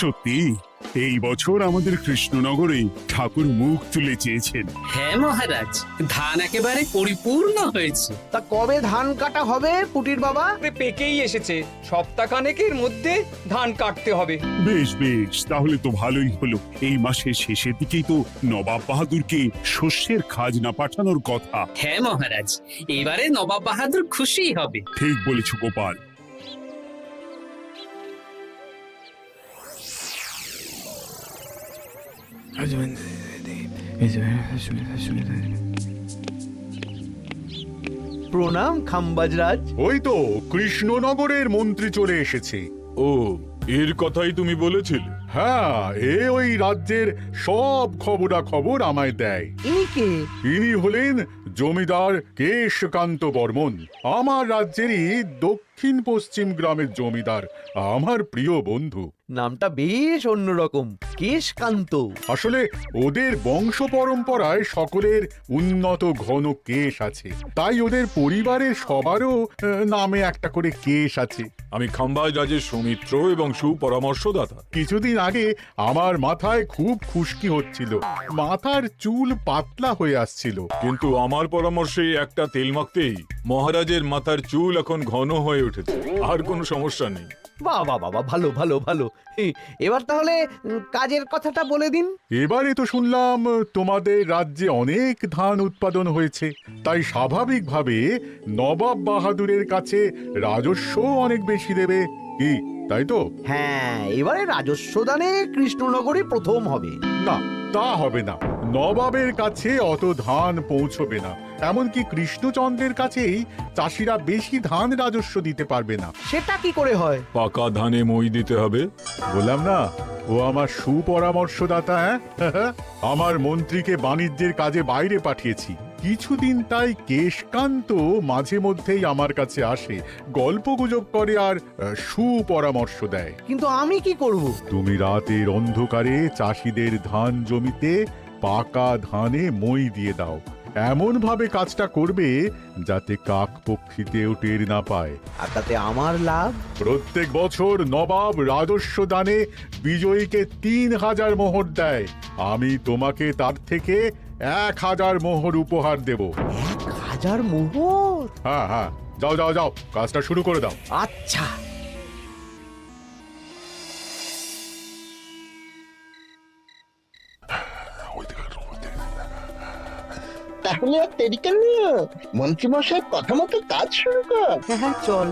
সত্যি এই বছর আমাদের কৃষ্ণনগরে ঠাকুর মুখ তুলে চেয়েছেন। হ্যাঁ মহারাজ, ধান একেবারে পরিপূর্ণ হয়েছে। তা কবে ধান কাটা হবে পুটির বাবা? পেকেই এসেছে, সপ্তাহখানেকের মধ্যে ধান কাটতে হবে। বেশ বেশ, তাহলে তো ভালোই হলো। এই মাসের শেষের দিকেই তো নবাব বাহাদুরকে শস্যের খাজনা পাঠানোর কথা। হ্যাঁ মহারাজ, এবারে নবাব বাহাদুর খুশি হবে। ঠিক বলেছ গোপাল। প্রণাম খাম্বাজরাজ। ওই তো কৃষ্ণনগরের মন্ত্রী চলে এসেছে। ও, এর কথাই তুমি বলেছিলে? হ্যাঁ, ওই রাজ্যের সব খবরাখবর আমায় দেয়। ইনি কে? ইনি হলেন জমিদার কেশকান্ত বর্মন, আমার রাজ্যেরই দক্ষিণ পশ্চিম গ্রামের জমিদার, আমার প্রিয় বন্ধু। নামটা বেশ অন্যরকম, কেশকান্ত। আসলে ওদের বংশ পরম্পরায় সকলের উন্নত ঘন কেশ আছে, তাই ওদের পরিবারের সবারও নামে একটা করে কেশ আছে। আমি খাম্বাজ রাজের সৌমিত্র এবং সুপরামর্শদাতা। কিছুদিন আগে আমার মাথায় খুব খুশকি হচ্ছিল, মাথার চুল পাতলা হয়ে আসছিল। কিন্তু আমার পরামর্শে একটা তেল মাখতেই মহারাজের মাথার চুল এখন ঘন হয়ে উঠেছে, আর কোনো সমস্যা নেই। বাবা বাবা, ভালো ভালো ভালো। এবার তাহলে কাজের কথাটা বলে দিন। এবারে তো শুনলাম তোমাদের রাজ্যে অনেক ধান উৎপাদন হয়েছে, তাই স্বাভাবিকভাবে নবাব বাহাদুরের কাছে রাজস্ব অনেক বেশি দেবে, কি তাই তো? হ্যাঁ, এবারে রাজস্ব দানে কৃষ্ণনগরই প্রথম হবে। না, তা হবে না। নবাবের কাছে অত ধান পৌঁছবে না, এমনকি কৃষ্ণচন্দ্রের কাছেই চাষিরা বেশি ধান রাজস্ব দিতে পারবে না। সেটা কি করে হয়? পাকা ধানে মই দিতে হবে। বললাম না, ও আমার সুপরামর্শদাতা। হ্যাঁ, আমার মন্ত্রীকে বাণিজ্যের কাজে বাইরে পাঠিয়েছি কিছুদিন, তাই কেশকান্ত মাঝে মধ্যেই আমার কাছে আসে, গল্পগুজব করে আর সুপরামর্শ দেয়। কিন্তু আমি কি করব? তুমি রাতের অন্ধকারে চাষিদের ধান জমিতে পাকা ধানে মই দিয়ে দাও, এমন ভাবে কাজটা করবে যাতে কাকপক্ষীতেও টের না পায়। আর তাতে আমার লাভ? প্রত্যেক বছর নবাব রাজস্ব দানে বিজয়ীকে 3000 মোহর দেয়, আমি তোমাকে তার থেকে 1000 মোহর উপহার দেব। 1000 মোহর? হ্যাঁ হ্যাঁ, যাও যাও যাও, কাজটা শুরু করে দাও। আচ্ছা। তাহলে আর দেরি কেন? মন্ত্রীমশাইয়ের কথা মতো কাজ শুরু কর। হ্যাঁ হ্যাঁ, চল।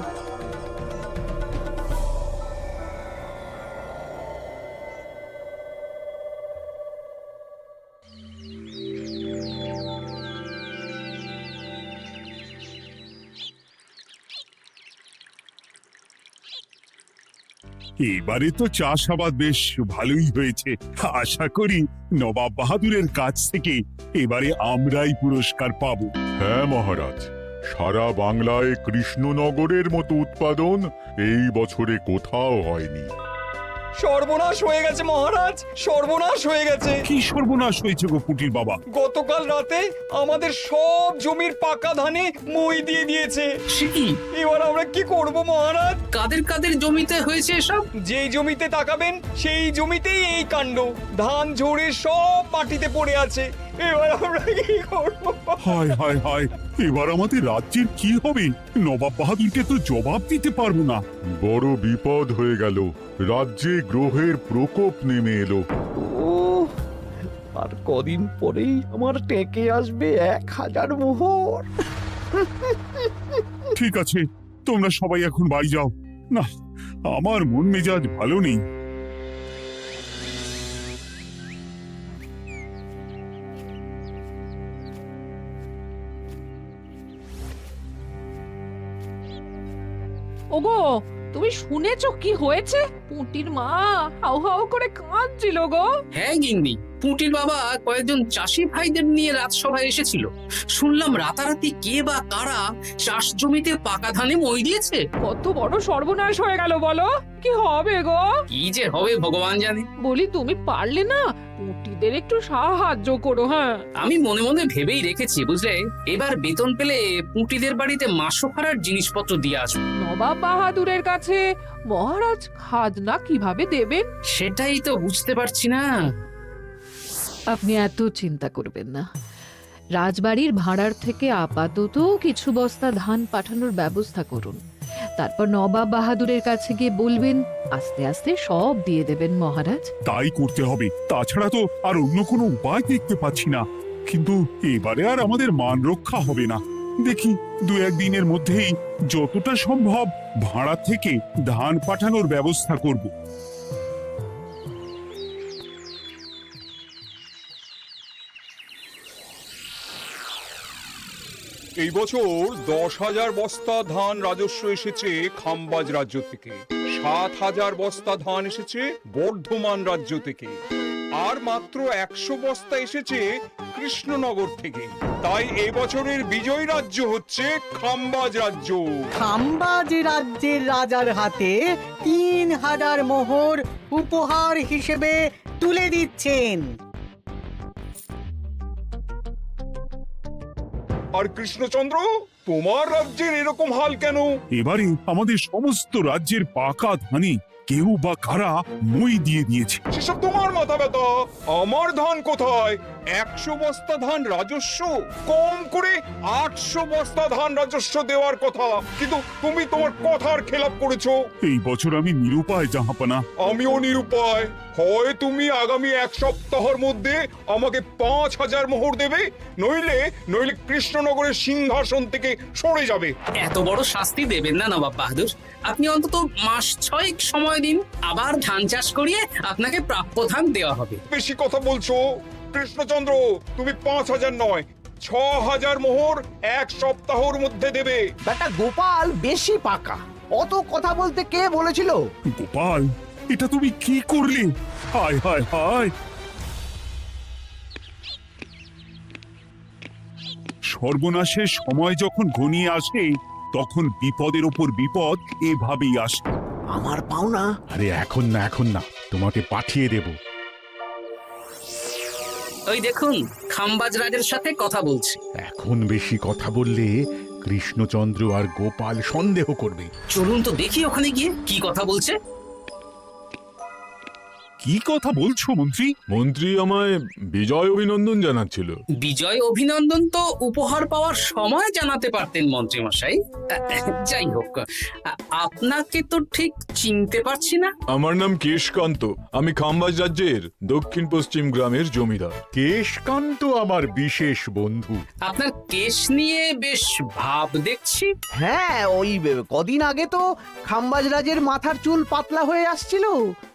এবারে তো চাষাবাদ বেশ ভালোই হয়েছে। আশা করি নবাব বাহাদুরের কাছ থেকে এবারে আমরাই পুরস্কার পাবো। হ্যাঁ মহারাজ, সারা বাংলায় কৃষ্ণনগরের মতো উৎপাদন এই বছরে কোথাও হয়নি। সর্বনাশ হয়ে গেছে মহারাজ, সর্বনাশ হয়ে গেছে। কি সর্বনাশ হয়েছে গো পুটির বাবা? গতকাল রাতে আমাদের সব জমির পাকা ধানে মই দিয়ে দিয়েছে। সে কি? এবার আমরা কি করব মহারাজ? কাদের কাদের জমিতে হয়েছে এসব? যেই জমিতে তাকাবেন সেই জমিতেই এই কাণ্ড, ধান ঝরে সব মাটিতে পড়ে আছে। এবার আমরা কি করব? হায় হায় হায়, এবার আমাদের রাজ্যের কি হবে? নবাব বাহাদুরকে তো জবাব দিতে পারবো না। বড় বিপদ হয়ে গেল, রাজ্যে গ্রহের প্রকোপ নেমে এলো। ও, আর কদিন পরেই আমার টেকে আসবে 1000 মোহর। ঠিক আছে, তোমরা সবাই এখন বাড়ি যাও। না, আমার মন মেজাজ ভালো নেই। ওগো, তুমি শুনেছো কি হয়েছে? পুটির মা হাউ হাউ করে কাঁদছিল গো। হ্যাঁ গিন্নি, পুটির বাবা কয়েকজন চাষি ভাইদের নিয়ে রাজসভায় এসেছিল। শুনলাম রাতারাতি কে বা কারা চাষ জমিতে পাকা ধানে মই দিয়েছে। কত বড় সর্বনাশ হয়ে গেল বলো? কি হবে গো? কি যে হবে ভগবান জানে। বলি, তুমি পারলে না পুটিদের একটু সাহায্য করো। হ্যাঁ, আমি মনে মনে ভেবেই রেখেছি বুঝলে, এবার বেতন পেলে পুঁটিদের বাড়িতে মাসো ভাড়ার জিনিসপত্র দিয়ে আসবো। নবাব বাহাদুরের কাছে মহারাজ খাজনা কিভাবে দেবেন? সেটাই তো বুঝতে পারছি না। আপনি এত চিন্তা করবেন না। রাজবাড়ির ভাড়ার থেকে আপাতত কিছু বস্তা ধান পাঠানোর ব্যবস্থা করুন। তারপর নবাব বাহাদুরের কাছে গিয়ে বলবেন, আস্তে আস্তে সব দিয়ে দেবেন মহারাজ। তাই করতে হবে, তাছাড়া তো আর অন্য কোনো উপায় দেখতে পাচ্ছি না। কিন্তু এবারে আর আমাদের মান রক্ষা হবে না। দেখি 2-1 দিনের মধ্যেই যতটা সম্ভব ভাড়া থেকে ধান পাঠানোর ব্যবস্থা করব। এই বছর 10,000 বস্তা ধান রাজস্ব এসেছে খাম্বাজ রাজ্য থেকে, 7,000 বস্তা ধান এসেছে বর্ধমান রাজ্য থেকে, আর মাত্র 100 বস্তা এসেছে কৃষ্ণনগর থেকে। তাই এই বছরের বিজয়ী রাজ্য হচ্ছে খাম্বাজ রাজ্য। খাম্বাজ রাজ্যের রাজার হাতে 3,000 মোহর উপহার হিসেবে তুলে দিচ্ছেন। আর কৃষ্ণচন্দ্র, তোমার রাজ্যের এরকম হাল কেন? এবারে আমাদের সমস্ত রাজ্যের পাকা ধানে কেউ বা কারা মই দিয়ে দিয়েছে। সেসব তোমার মাথা ব্যথা। আমার ধান কোথায়? 100 বস্তা ধান রাজস্ব, কম করে 800 বস্তা ধান রাজস্ব দেওয়ার কথা, কিন্তু তুমি তোমার কথার খেলাপ করেছো। এই বছর আমি নিরুপায় জাহাপানা। আমিও নিরুপায়। হয় তুমি আগামী 1 সপ্তাহের মধ্যে আমাকে 5,000 মোহর দেবে, নইলে নইলে কৃষ্ণনগরের সিংহাসন থেকে সরে যাবে। এত বড় শাস্তি দেবেন না নবাব বাহাদুর। আপনি অন্তত মাস 6 সময় দিন, আবার ধান চাষ করিয়ে আপনাকে প্রাপ্য ধান দেওয়া হবে। বেশি কথা বলছো কৃষ্ণচন্দ্র। তুমি 5,000 নয়, 6,000 মোহর 1 সপ্তাহের মধ্যে দেবে। বেটা গোপাল বেশি পাকা, অত কথা বলতে কে বলেছিল? গোপাল, এটা তুমি কি করলে? হায় হায় হায়! সর্বনাশের সময় যখন ঘনিয়ে আসে, তখন বিপদের ওপর বিপদ এভাবেই আসে। আমার পাওনা। আরে এখন না, এখন না, তোমাকে পাঠিয়ে দেব। ওই দেখুন, খাম্বাজ রাজের সাথে কথা বলছে। এখন বেশি কথা বললে কৃষ্ণচন্দ্র আর গোপাল সন্দেহ করবে। চলুন তো দেখি ওখানে গিয়ে কি কথা বলছে। কি কথা বলছো মন্ত্রী? মন্ত্রী আমায় বিজয় অভিনন্দন জানাচ্ছিল। বিজয় অভিনন্দন তো উপহার পাওয়ার সময় জানাতে পারতেন মন্ত্রী মশাই। যাই হোক, আপনাকে তো ঠিক চিনতে পারছি না। আমার নাম কেশকান্ত, আমি খাম্বাজ রাজ্যের দক্ষিণ পশ্চিম গ্রামের জমিদার। কেশকান্ত আমার বিশেষ বন্ধু। আপনার কেশ নিয়ে বেশ ভাব দেখছি। হ্যাঁ, ওই কদিন আগে তো খাম্বাজ রাজের মাথার চুল পাতলা হয়ে আসছিল,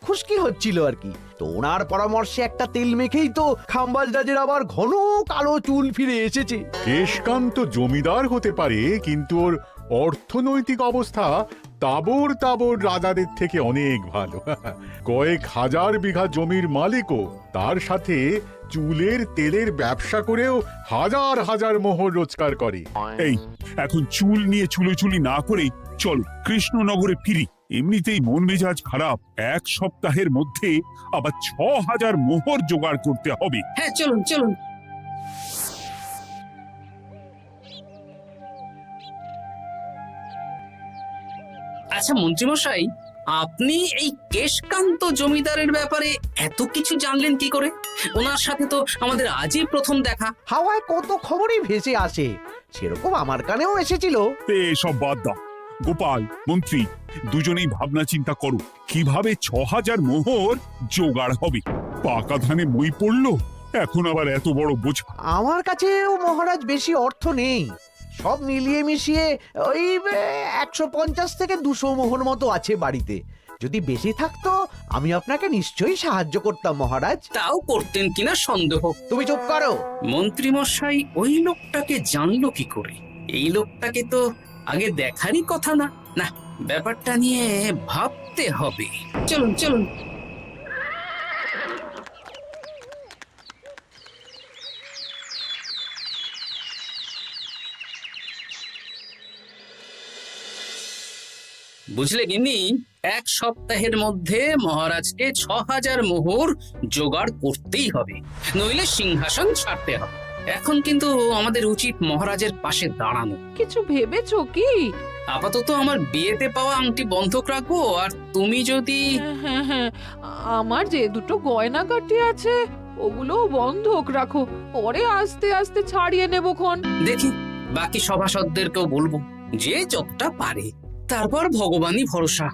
খুশকি হচ্ছিল আর কি। তো ওনার পরামর্শে একটা তেল মেখেই তো খাম্বাজ রাজের আবার ঘন কালো চুল ফিরে এসেছে। কেশকান্ত জমিদার হতে পারে, কিন্তু ওর অর্থনৈতিক অবস্থা তাবর তাবর রাজাদের থেকে অনেক ভালো। কয়েক হাজার বিঘা জমির মালিকও, তার সাথে চুলের তেলের ব্যবসা করেও হাজার হাজার মোহর রোজগার করে। এই, এখন চুল নিয়ে চুলোচুলি না করে চলো কৃষ্ণনগরে ফিরি। এমনিতেই মন মেজাজ খারাপ, 1 সপ্তাহের মধ্যে আবার 6,000 মোহর জোগাড় করতে হবে। হ্যাঁ, চলুন চলুন। আচ্ছা মন্ত্রীমশাই, আপনি এই কেশকান্ত জমিদারের ব্যাপারে এত কিছু জানলেন কি করে? ওনার সাথে তো আমাদের আজই প্রথম দেখা। হাওয়ায় কত খবরই ভেসে আসে, সেরকম আমার কানেও এসেছিল। এসব বাদ দাও। গোপাল, মন্ত্রী, দুজনেই ভাবনা চিন্তা করো কিভাবে 6,000 মোহর জোগাড় হবে। পাকা ধানে মই পড়লো, এখন আবার এত বড় বোঝা। আমার কাছেও মহারাজ বেশি অর্থ নেই, সব মিলিয়ে মিশিয়ে ওই 150 থেকে 200 মোহর মতো আছে বাড়িতে। যদি বেশি থাকতো আমি আপনাকে নিশ্চয়ই সাহায্য করতাম মহারাজ। তাও করতেন কিনা সন্দেহ। তুমি চুপ করো। মন্ত্রীমশাই ওই লোকটাকে জানলো কি করে? এই লোকটাকে তো আগে দেখারই কথা না। না, ব্যাপারটা নিয়ে ভাবতে হবে। চলুন চলুন। বুঝলে গিন্নি, 1 সপ্তাহের মধ্যে মহারাজকে 6000 মোহর জোগাড় করতেই হবে, নইলে সিংহাসন ছাড়তে হবে। এখন কিন্তু আমাদের উচিত মহারাজের পাশে দাঁড়ানো। কিছু ভেবেছো কি? আপাতত আমার বিয়েতে পাওয়া আংটি বন্ধক রাখবো, আর তুমি যদি হ্যাঁ হ্যাঁ, আমার যে দুটো গয়নাগাটি আছে ওগুলো বন্ধক রাখো, পরে আস্তে আস্তে ছাড়িয়ে নেবো খন। দেখি বাকি সভাসদদেরকেও বলবো, যে যতটা পারে, তারপর ভগবানই ভরসা।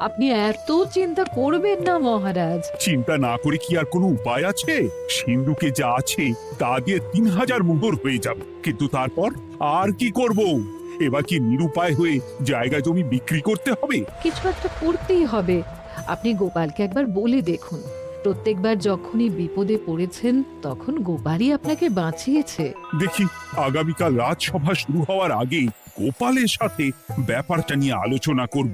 আপনি এত চিন্তা করবেন না মহারাজ। চিন্তা না করে কি আর কোনো উপায় আছে? সিন্ধুকে যা আছে তা দিয়ে 3000 মোহর হয়ে যাবে, কিন্তু তারপর আর কি করব? এবার কি নিরুপায় হয়ে জায়গা জমি বিক্রি করতে হবে? কিছু একটা করতেই হবে। আপনি গোপালকে একবার বলে দেখুন, প্রত্যেকবার যখনই বিপদে পড়েছেন তখন গোপালই আপনাকে বাঁচিয়েছে। দেখি আগামীকাল রাজসভা শুরু হওয়ার আগে গোপালের সাথে ব্যাপারটা নিয়ে আলোচনা করব।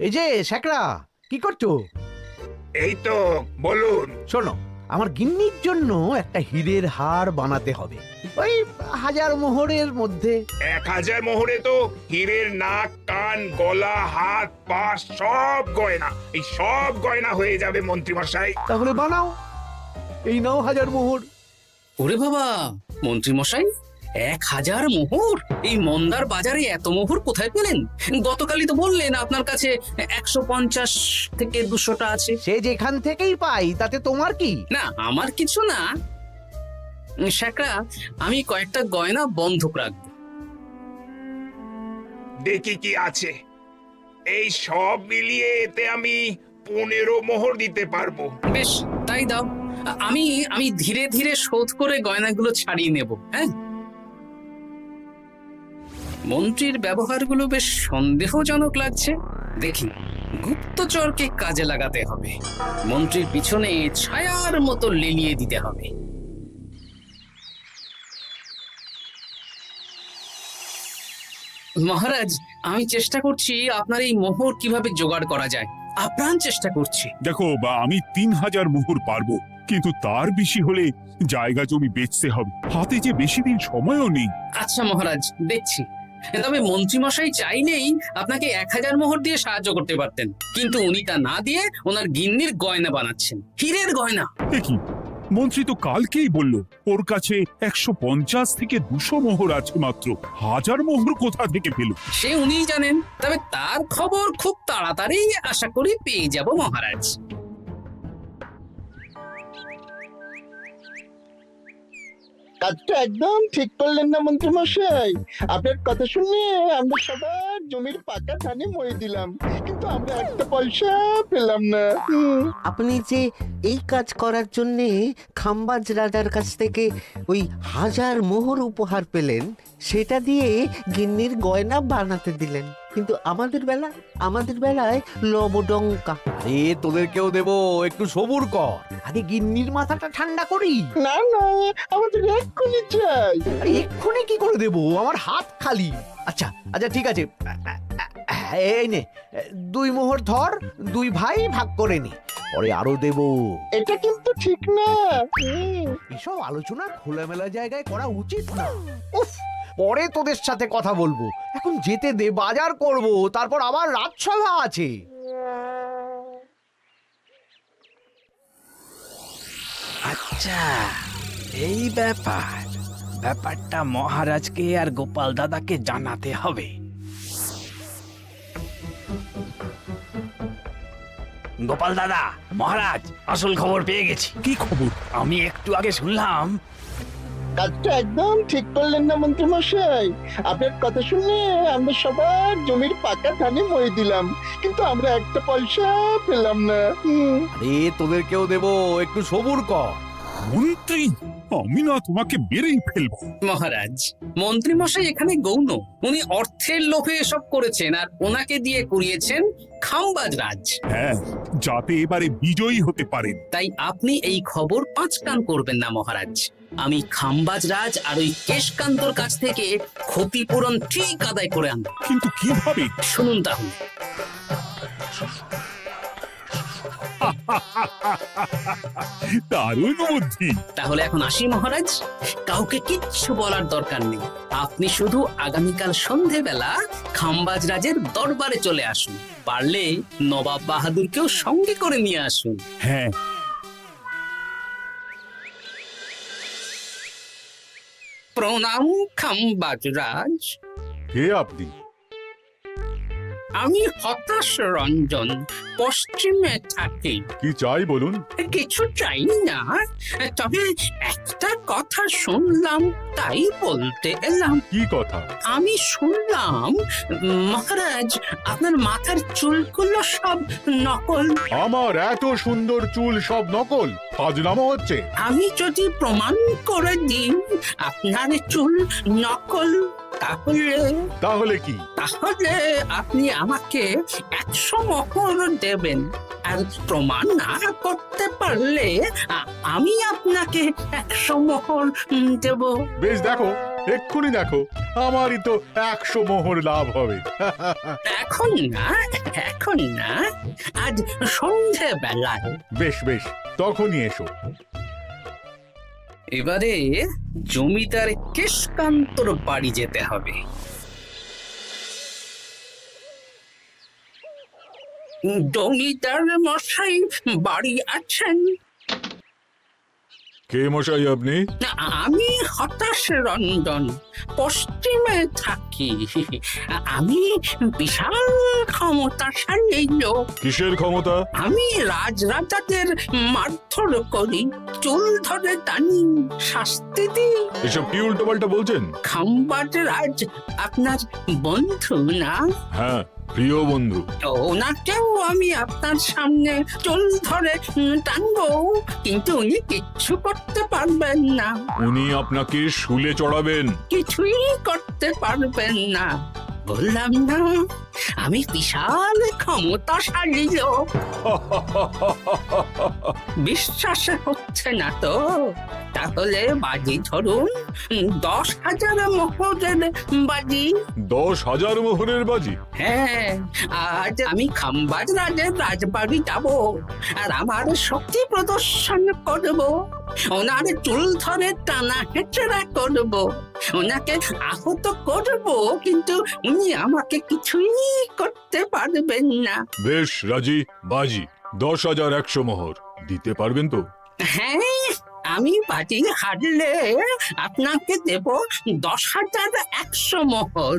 এই যে শেখরা, কি করছো? এই তো, বলুন। শোনো, আমার গিন্নির জন্য একটা হীরের হার বানাতে হবে, ওই 1000 মোহরের মধ্যে। 1000 মোহরে তো হীরের নাক, কান, গলা, হাত, পা সব গয়না, এই সব গয়না হয়ে যাবে মন্ত্রী মশাই। তাহলে বানাও, এই নাও 1000 মোহর। ওরে বাবা, মন্ত্রী মশাই, 1000 মোহর! এই মন্দার বাজারে এত মোহর কোথায় পেলেন? গতকালই তো বললেন আপনার কাছে 150 থেকে 200টা আছে। সে যেখান থেকেই পাই, তাতে তোমার কি? না, আমার কিছু না। শেখরা, আমি কয়েকটা গয়না বন্ধক রাখবো। দেখি কি আছে। এই সব মিলিয়ে এতে আমি 15 মোহর দিতে পারবো। বেশ, তাই দাও। আমি আমি ধীরে ধীরে শোধ করে গয়নাগুলো ছাড়িয়ে নেব। হ্যাঁ, মন্ত্রীর ব্যবহারগুলো বেশ সন্দেহজনক লাগছে। দেখি, গুপ্তচরকে কাজে লাগাতে হবে, মন্ত্রীর পিছনে ছায়ার মতো লেলিয়ে দিতে হবে। মহারাজ, আমি চেষ্টা করছি আপনার এই মোহর কিভাবে জোগাড় করা যায়, আপ্রাণ চেষ্টা করছি। দেখো, আমি 3000 মোহর পারবো, কিন্তু তার বেশি হলে জায়গা জমি বেচতে হবে, হাতে যে বেশি দিন সময়ও নেই। আচ্ছা মহারাজ, দেখছি। তবে মন্ত্রীমশাই চাইলেই আপনাকে 1000 মোহর দিয়ে সাহায্য করতে পারতেন, কিন্তু উনি তা না দিয়ে ওনার গিন্নির গয়না বানাচ্ছেন, হীরের গয়না। দেখি, মন্ত্রী তো কালকেই বলল ওর কাছে 150 থেকে 200 মোহর আছে মাত্র। 1000 মোহর কোথা থেকে পেল? সে উনিই জানেন, তবে তার খবর খুব তাড়াতাড়ি আশা করি পেয়ে যাব মহারাজ। কাজটা একদম ঠিক করলেন না মন্ত্রী মশাই। আপনার কথা শুনে আমরা সবার জমির পাকা ধানে মই দিলাম, কিন্তু আমরা একটা পয়সা পেলাম না। আপনি যে এই কাজ করার জন্যে খাম্বাজ রাজার কাছ থেকে ওই 1000 মোহর উপহার পেলেন, সেটা দিয়ে গিন্নির গয়না বানাতে দিলেন, কিন্তু আমাদের বেলায় লবডঙ্কা। আরে তোদেরকেও দেবো, একটু সবুর কর, আগে গিন্নির মাথাটা ঠান্ডা করি। না না, আমাদের এক্ষুনি চাই। আরে এক্ষুনি কি করে দেবো, আমার হাত খালি। আচ্ছা আচ্ছা, ঠিক আছে, এই নে 2 মোহর ধর, 2 ভাই ভাগ করে নি, পরে আরো দেবো। এটা কিন্তু ঠিক না। এসব আলোচনা খোলামেলা জায়গায় করা উচিত না। উফ, পরে তোদের সাথে কথা বলবো, এখন যেতে দে, বাজার করব, তারপর আবার রাজসভা আছে। আচ্ছা, এই ব্যাপারটা মহারাজকে আর গোপাল দাদাকে জানাতে হবে। গোপাল দাদা, মহারাজ আসল খবর পেয়ে গেছি। কি খবর? আমি একটু আগে শুনলাম। কাজটা একদম ঠিক করলেন না মন্ত্রী মশাই। আপনার কথা শুনে আমরা সবার জমির পাকা ধানে মই দিলাম, কিন্তু আমরা একটা পয়সা পেলাম না। আরে তোদেরকেও দেবো, একটু সবুর কর। মন্ত্রী, আমি না তোমাকে বেরেই ফেলবো। মহারাজ, মন্ত্রী মশাই এখানে গৌণ, উনি অর্থের লোভে এসব করেছেন, আর ওনাকে দিয়ে করিয়েছেন খাম্বাজ রাজ। হ্যাঁ, যাতে এবারে বিজয়ী হতে পারেন। তাই আপনি এই খবর 5 কান করবেন না মহারাজ। আমি খাম্বাজ রাজ আর ওই কেশকান্তর কাছ থেকে ক্ষতিপূরণ ঠিক আদায় করে আনব। কিন্তু কিভাবে? শুনুন তাহলে। দারুণ বুদ্ধি। তাহলে এখন আসি মহারাজ, কাউকে কিচ্ছু বলার দরকার নেই। আপনি শুধু আগামীকাল সন্ধেবেলা খাম্বাজ রাজের দরবারে চলে আসুন, পারলে নবাব বাহাদুরকেও সঙ্গে করে নিয়ে আসুন। হ্যাঁ, প্রণাম খাম্বাজ রাজ। কে আপনি? আমি হতাশ রঞ্জন, পশ্চিমে থাকি। কি চাই বলুন? কিছু চাই না, তবে একটা কথা শুনলাম তাই বলতে এলাম। কি কথা? আমি শুনলাম মহারাজ আপনার মাথার চুলগুলো সব নকল। আমার এত সুন্দর চুল সব নকল? ফাজলামো হচ্ছে। আমি যদি প্রমাণ করে দিই আপনার চুল নকল, তাহলে কি? তাহলে আপনি আমাকে 100 মোহর দেবেন, আর প্রমাণ না করতে পারলে আমি আপনাকে 100 মোহর দেব। বেশ, দেখো, এক্ষুনি দেখো, আমারই তো 100 মোহর লাভ হবে। এখন না, এখন না, আজ সন্ধে বেলায়। বেশ বেশ, তখনই এসো। এবারে জমিদার কেশকান্তর বাড়ি যেতে হবে। জমিদার মশাই বাড়ি আছেন? কে মশাই আপনি? আমি হতাশ রঞ্জন, পশ্চিমে থাকি। আমি বিশাল ক্ষমতাশালী লোক। কিসের ক্ষমতা? আমি রাজরাজাদের মারধর করি, চুল ধরে টানি, শাস্তি দিই। এসব কি উল্টো পাল্টা বলছেন? খাম্বাজ রাজ আপনার বন্ধু না? হ্যাঁ, প্রিয় বন্ধু। ওনাকেও আমি আপনার সামনে চুল ধরে টানবো, কিন্তু উনি কিচ্ছু করতে পারবেন না। উনি আপনাকে শুলে চড়াবেন। কিছুই করতে পারবেন না, বললাম না আমি বিশাল ক্ষমতাশালী লোক। বিশ্বাস হচ্ছে না তো? তাহলে বাজি ধরুন, 10,000 মোহরের বাজি। 10,000 মোহরের বাজি? হ্যাঁ, আজ আমি খাম্বাজ রাজের রাজবাড়ি যাব, আর আমার শক্তি প্রদর্শন করব। ওনার চুল ধরে টানা হেঁচড়া করব, ওনাকে আহত করব, কিন্তু উনি আমাকে কিছুই করতে পারবেন না। বেশ, রাজি, বাজি। 10,100 মোহর দিতে পারবেন তো? হ্যাঁ, আমি বাজি হারলে আপনাকে দেব 10,100 মোহর।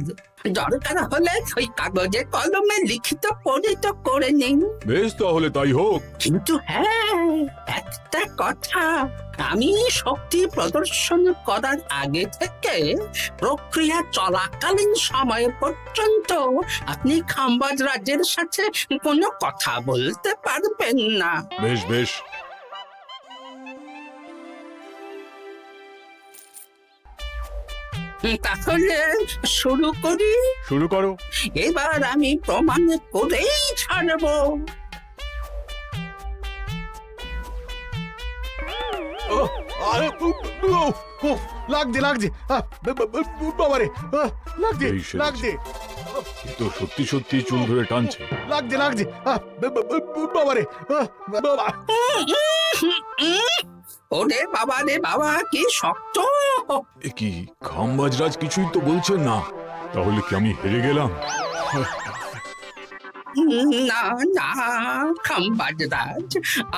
দরকার হলে ওই কাগজে কলমে লিখিত পরিত করে নিন। বেশ, তাহলে তাই হোক। কিন্তু হ্যাঁ, একটা কথা, আমি শক্তি প্রদর্শন করার আগে থেকে প্রক্রিয়া চলাকালীন সময় পর্যন্ত আপনি খাম্বাজ রাজের সাথে কোনো কথা বলতে পারবেন না। বেশ বেশ। তাহলে শুরু করি। শুরু করো। এবার আমি প্রমাণ করেই ছাড়বো। লাগছে লাগছে, বাবারে, লাগছে এই সেরেছে। লাগছে, এ তো সত্যি সত্যি চুল ধরে টানছে। লাগছে লাগছে, বাবারে, বাবা। ওরে বাবা রে বাবা, কি শক্ত! এ কি, খাম্বাজরাজ কিছুই তো বলছেন না? তাহলে কি আমি হেরে গেলাম? না না খাম্বাজ রাজ,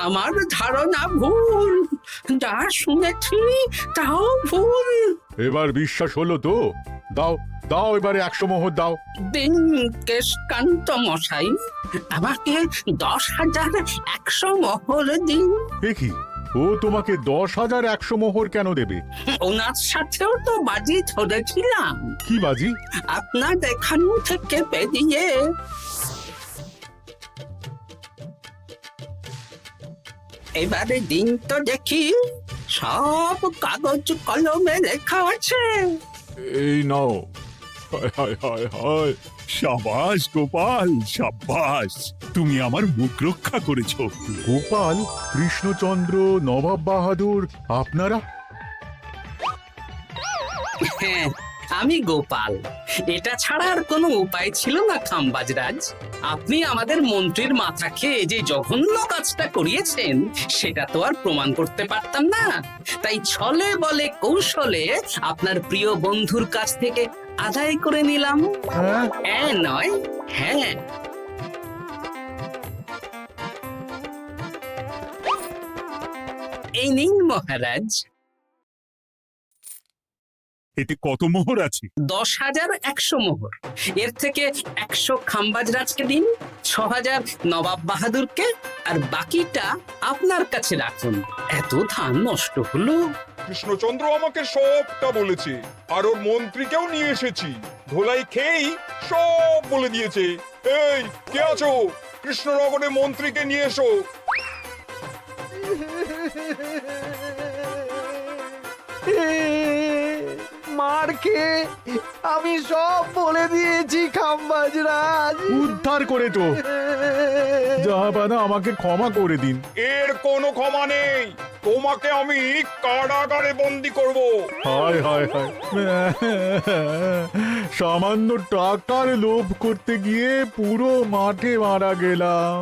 আমার ধারণা ভুল, যা শুনেছি তাও ভুল। এবার বিশ্বাস হলো তো? দাও দাও, এবারে 100 মোহর দাও। দিন কেশকান্ত মশাই, আমাকে 10,100 মোহর দিন। এ কি, ও তোমাকে 10,100 মোহর কেন দেবে? ওনার সাথেও তো বাজি ধরেছিলাম। কি বাজি? আপনার এখান থেকে বেরিয়ে এবারে দিন তো দেখি, সব কাগজ কলমে লেখা আছে। এই নাও। হায় হায় হায় হায়। সাবাস গোপাল, সাবাস, তুমি আমার মুখ রক্ষা করেছো। গোপাল, কৃষ্ণচন্দ্র, নবাব বাহাদুর, আপনারা? হ্যাঁ, আমি গোপাল। এটা ছাড়া আর কোনো উপায় ছিল না খাম্বাজরাজ। আপনি আমাদের মন্ত্রীর মাথা খেয়ে যে জঘন্য কাজটা করিয়েছেন সেটা তো আর প্রমাণ করতে পারতাম না, তাই ছলে বলে কৌশলে আপনার প্রিয় বন্ধুর কাছ থেকে আদায় করে নিলাম। হ্যাঁ নয়, হ্যাঁ। এই নিন মহারাজ। এতে কত মোহর আছে? 10,100 মোহর। এর থেকে 100 খাম্বাজরাজকে দিন, 6,000 নবাব বাহাদুরকে, আর বাকিটা আপনার কাছে রাখুন। এত ধান নষ্ট হলো। কৃষ্ণচন্দ্র আমাকে সবটা বলেছে, আর ওর মন্ত্রীকেও নিয়ে এসেছি। ধোলাই খেয়েই সব বলে দিয়েছে। এই কে আছো? কৃষ্ণনগরের মন্ত্রীকে নিয়ে এসো। মার খেয়ে আমি সব বলে দিয়েছি খাম্বাজরাজ। উদ্ধার করে তো জাহাপানা, আমাকে ক্ষমা করে দিন। এর কোনো ক্ষমা নেই, তোমাকে আমি কারাগারে বন্দি করব। হায় হায় হায়, সামান্য টাকার লোভ করতে গিয়ে পুরো মাঠে মারা গেলাম।